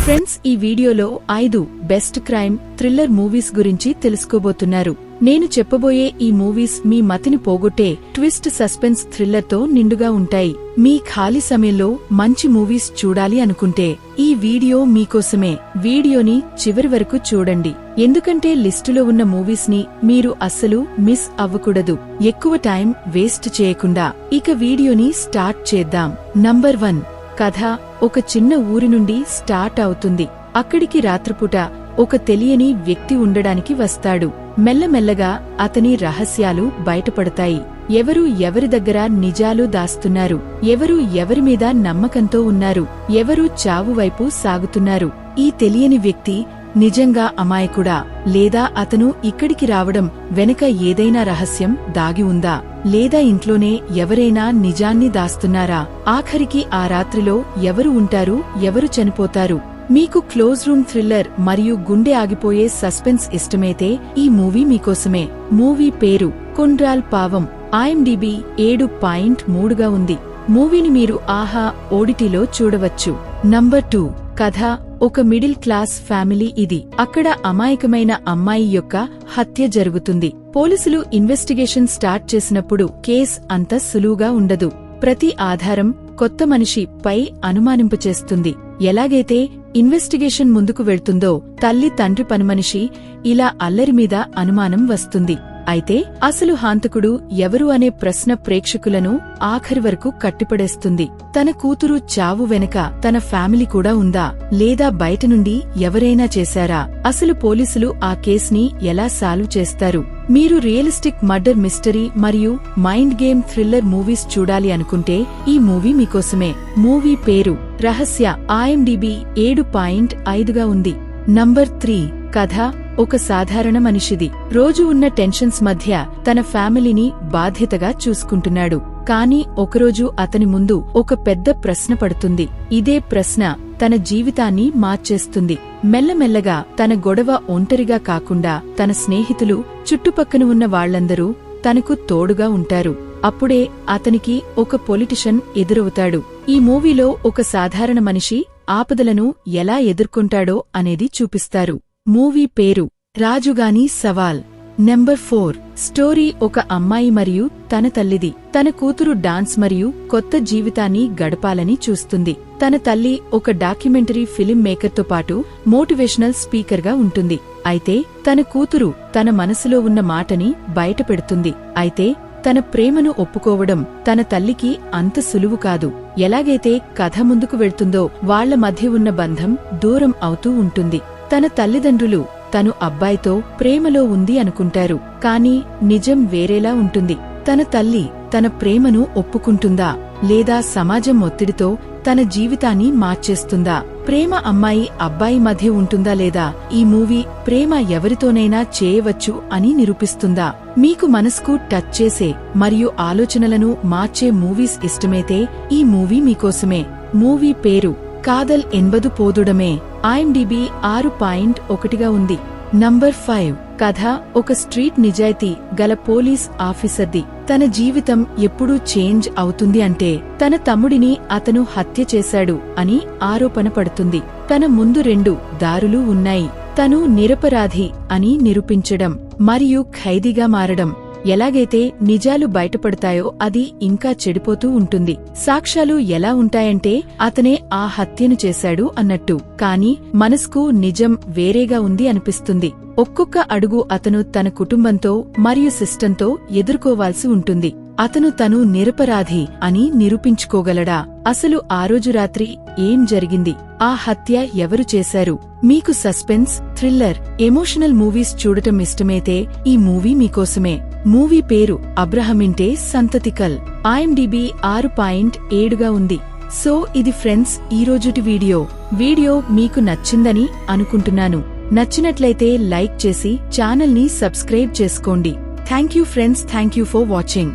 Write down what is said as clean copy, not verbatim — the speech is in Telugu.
ఫ్రెండ్స్, ఈ వీడియోలో 5 బెస్ట్ క్రైమ్ థ్రిల్లర్ మూవీస్ గురించి తెలుసుకోబోతున్నారు. నేను చెప్పబోయే ఈ మూవీస్ మీ మతిని పోగొట్టే ట్విస్ట్, సస్పెన్స్, థ్రిల్లర్తో నిండుగా ఉంటాయి. మీ ఖాళీ సమయంలో మంచి మూవీస్ చూడాలి అనుకుంటే ఈ వీడియో మీకోసమే. వీడియోని చివరి వరకు చూడండి, ఎందుకంటే లిస్టులో ఉన్న మూవీస్ ని మీరు అస్సలు మిస్ అవ్వకూడదు. ఎక్కువ టైం వేస్ట్ చేయకుండా ఇక వీడియోని స్టార్ట్ చేద్దాం. నంబర్ 1. కథ ఒక చిన్న ఊరి నుండి స్టార్ట్ అవుతుంది. అక్కడికి రాత్రిపూట ఒక తెలియని వ్యక్తి ఉండడానికి వస్తాడు. మెల్లమెల్లగా అతని రహస్యాలు బయటపడతాయి. ఎవరు ఎవరి దగ్గర నిజాలు దాస్తున్నారు, ఎవరు ఎవరిమీద నమ్మకంతో ఉన్నారు, ఎవరు చావు వైపు సాగుతున్నారు. ఈ తెలియని వ్యక్తి నిజంగా అమాయకుడా, లేదా అతను ఇక్కడికి రావడం వెనుక ఏదైనా రహస్యం దాగి ఉందా, లేదా ఇంట్లోనే ఎవరైనా నిజాన్ని దాస్తున్నారా? ఆఖరికి ఆ రాత్రిలో ఎవరు ఉంటారు, ఎవరు చనిపోతారు? మీకు క్లోజ్ రూమ్ థ్రిల్లర్ మరియు గుండె ఆగిపోయే సస్పెన్స్ ఇష్టమైతే ఈ మూవీ మీకోసమే. మూవీ పేరు కుండ్రాల్ పావం. IMDb 7.3గా ఉంది. మూవీని మీరు ఆహా ఓడిటిలో చూడవచ్చు. నంబర్ 2. కథ ఒక మిడిల్ క్లాస్ ఫ్యామిలీ. ఇది అక్కడ అమాయకమైన అమ్మాయి యొక్క హత్య జరుగుతుంది. పోలీసులు ఇన్వెస్టిగేషన్ స్టార్ట్ చేసినప్పుడు కేస్ అంత సులువుగా ఉండదు. ప్రతి ఆధారం కొత్త మనిషి పై అనుమానింపచేస్తుంది. ఎలాగైతే ఇన్వెస్టిగేషన్ ముందుకు వెళ్తుందో తల్లి, తండ్రి, పనిమనిషి ఇలా అల్లరి మీద అనుమానం వస్తుంది. అయితే అసలు హంతకుడు ఎవరు అనే ప్రశ్న ప్రేక్షకులను ఆఖరి వరకు కట్టిపడేస్తుంది. తన కూతురు చావు వెనుక తన ఫ్యామిలీ కూడా ఉందా, లేదా బయట నుండి ఎవరైనా చేశారా? అసలు పోలీసులు ఆ కేస్ని ఎలా సాల్వ్ చేస్తారు? మీరు రియలిస్టిక్ మర్డర్ మిస్టరీ మరియు మైండ్ గేమ్ థ్రిల్లర్ మూవీస్ చూడాలి అనుకుంటే ఈ మూవీ మీకోసమే. మూవీ పేరు రహస్య. IMDb 7.5గా ఉంది. నంబర్ 3. కథ ఒక సాధారణ మనిషిది. రోజు ఉన్న టెన్షన్స్ మధ్య తన ఫ్యామిలీని బాధ్యతగా చూసుకుంటున్నాడు. కాని ఒకరోజు అతని ముందు ఒక పెద్ద ప్రశ్న పడుతుంది. ఇదే ప్రశ్న తన జీవితాన్ని మార్చేస్తుంది. మెల్లమెల్లగా తన గొడవ ఒంటరిగా కాకుండా తన స్నేహితులు, చుట్టుపక్కన ఉన్న వాళ్లందరూ తనకు తోడుగా ఉంటారు. అప్పుడే అతనికి ఒక పొలిటిషియన్ ఎదురవుతాడు. ఈ మూవీలో ఒక సాధారణ మనిషి ఆపదలను ఎలా ఎదుర్కొంటాడో అనేది చూపిస్తారు. మూవీ పేరు రాజుగాని సవాల్. నంబర్ 4. స్టోరీ ఒక అమ్మాయి మరియు తన తల్లిది. తన కూతురు డాన్స్ మరియు కొత్త జీవితాన్ని గడపాలని చూస్తుంది. తన తల్లి ఒక డాక్యుమెంటరీ ఫిలిం మేకర్తో పాటు మోటివేషనల్ స్పీకర్గా ఉంటుంది. అయితే తన కూతురు తన మనసులో ఉన్న మాటని బయటపెడుతుంది. అయితే తన ప్రేమను ఒప్పుకోవడం తన తల్లికి అంత సులువు కాదు. ఎలాగైతే కథ ముందుకు వెళ్తుందో వాళ్ల మధ్య ఉన్న బంధం దూరం అవుతూ ఉంటుంది. తన తల్లిదండ్రులు తను అబ్బాయితో ప్రేమలో ఉంది అనుకుంటారు, కాని నిజం వేరేలా ఉంటుంది. తన తల్లి తన ప్రేమను ఒప్పుకుంటుందా, లేదా సమాజం ఒత్తిడితో తన జీవితాన్ని మార్చేస్తుందా? ప్రేమ అమ్మాయి, అబ్బాయి మధ్య ఉంటుందా, లేదా ఈ మూవీ ప్రేమ ఎవరితోనైనా చేయవచ్చు అని నిరూపిస్తుందా? మీకు మనసుకు టచ్ చేసే మరియు ఆలోచనలను మార్చే మూవీస్ ఇష్టమైతే ఈ మూవీ మీకోసమే. మూవీ పేరు కాదల్ ఎన్బదు పోదుడమే. IMDb 6.1గా ఉంది. నంబర్ 5. కథ ఒక స్ట్రీట్ నిజాయితీ గల పోలీస్ ఆఫీసర్ది. తన జీవితం ఎప్పుడూ చేంజ్ అవుతుంది అంటే తన తమ్ముడిని అతను హత్య చేశాడు అని ఆరోపణ పడుతుంది. తన ముందు 2 దారులు ఉన్నాయి. తను నిరపరాధి అని నిరూపించడం మరియు ఖైదీగా మారడం. ఎలాగైతే నిజాలు బయటపడతాయో అది ఇంకా చెడిపోతూ ఉంటుంది. సాక్ష్యాలు ఎలా ఉంటాయంటే అతనే ఆ హత్యను చేశాడు అన్నట్టు, కాని మనస్కు నిజం వేరేగా ఉంది అనిపిస్తుంది. ఒక్కొక్క అడుగు అతను తన కుటుంబంతో మరియు సిస్టంతో ఎదుర్కోవాల్సి ఉంటుంది. అతను తను నిరపరాధి అని నిరూపించుకోగలడా? అసలు ఆ రోజు రాత్రి ఏం జరిగింది? ఆ హత్య ఎవరు చేశారు? మీకు సస్పెన్స్, థ్రిల్లర్, ఎమోషనల్ మూవీస్ చూడటం ఇష్టమైతే ఈ మూవీ మీకోసమే. మూవీ పేరు అబ్రహమింటే సంతతికల్. IMDb 6.7గా ఉంది. సో ఇది ఫ్రెండ్స్ ఈరోజుటి వీడియో మీకు నచ్చిందని అనుకుంటున్నాను. నచ్చినట్లయితే లైక్ చేసి ఛానల్ని సబ్స్క్రైబ్ చేసుకోండి. Thank you friends, thank you for watching.